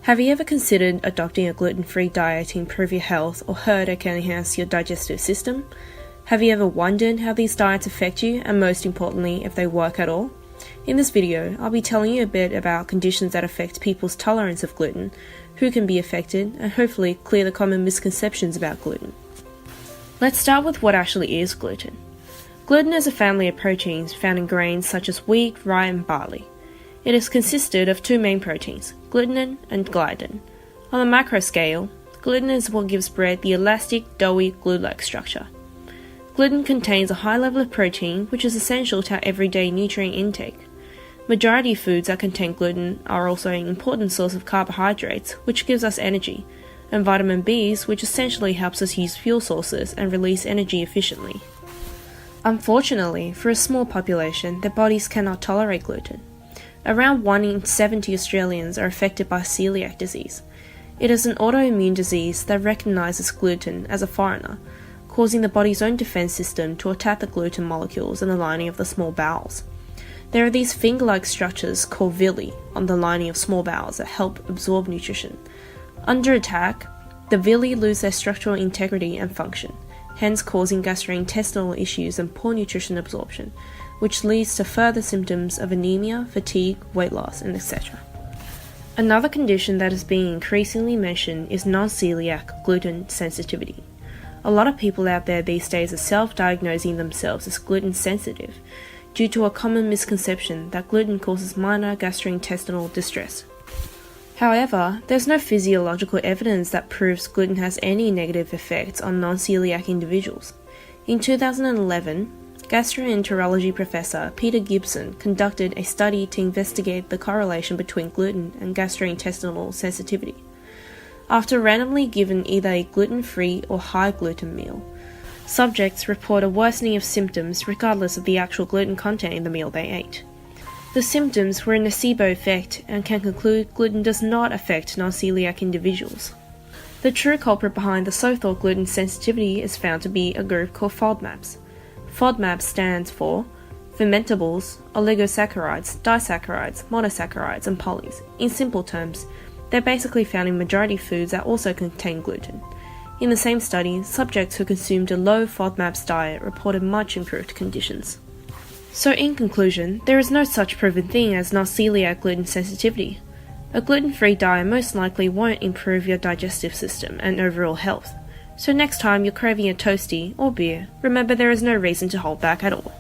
Have you ever considered adopting a gluten-free diet to improve your health or heard it can enhance your digestive system? Have you ever wondered how these diets affect you and most importantly, if they work at all? In this video, I'll be telling you a bit about conditions that affect people's tolerance of gluten, who can be affected, and hopefully clear the common misconceptions about gluten. Let's start with what actually is gluten. Gluten is a family of proteins found in grains such as wheat, rye, and barley. It is consisted of two main proteins, gluten and gliadin. On the macro scale, gluten is what gives bread the elastic, doughy, glue-like structure. Gluten contains a high level of protein, which is essential to our everyday nutrient intake. Majority of foods that contain gluten are also an important source of carbohydrates, which gives us energy, and vitamin Bs, which essentially helps us use fuel sources and release energy efficiently. Unfortunately, for a small population, their bodies cannot tolerate gluten. Around 1 in 70 Australians are affected by celiac disease. It is an autoimmune disease that recognises gluten as a foreigner, causing the body's own defense system to attack the gluten molecules in the lining of the small bowels. There are these finger-like structures called villi on the lining of small bowels that help absorb nutrition. Under attack, the villi lose their structural integrity and function, hence causing gastrointestinal issues and poor nutrition absorption, which leads to further symptoms of anemia, fatigue, weight loss, and etc. Another condition that is being increasingly mentioned is non-celiac gluten sensitivity. A lot of people out there these days are self-diagnosing themselves as gluten sensitive due to a common misconception that gluten causes minor gastrointestinal distress. However, there's no physiological evidence that proves gluten has any negative effects on non-celiac individuals. In 2011, gastroenterology professor Peter Gibson conducted a study to investigate the correlation between gluten and gastrointestinal sensitivity. After randomly given either a gluten-free or high-gluten meal, subjects report a worsening of symptoms regardless of the actual gluten content in the meal they ate. The symptoms were a nocebo effect and can conclude gluten does not affect non-celiac individuals. The true culprit behind the so-called gluten sensitivity is found to be a group called FODMAPs. FODMAP stands for fermentables, oligosaccharides, disaccharides, monosaccharides, and polys. In simple terms, they're basically found in majority foods that also contain gluten. In the same study, subjects who consumed a low FODMAPs diet reported much improved conditions. So in conclusion, there is no such proven thing as non-celiac gluten sensitivity. A gluten-free diet most likely won't improve your digestive system and overall health. So next time you're craving a toastie or beer, remember there is no reason to hold back at all.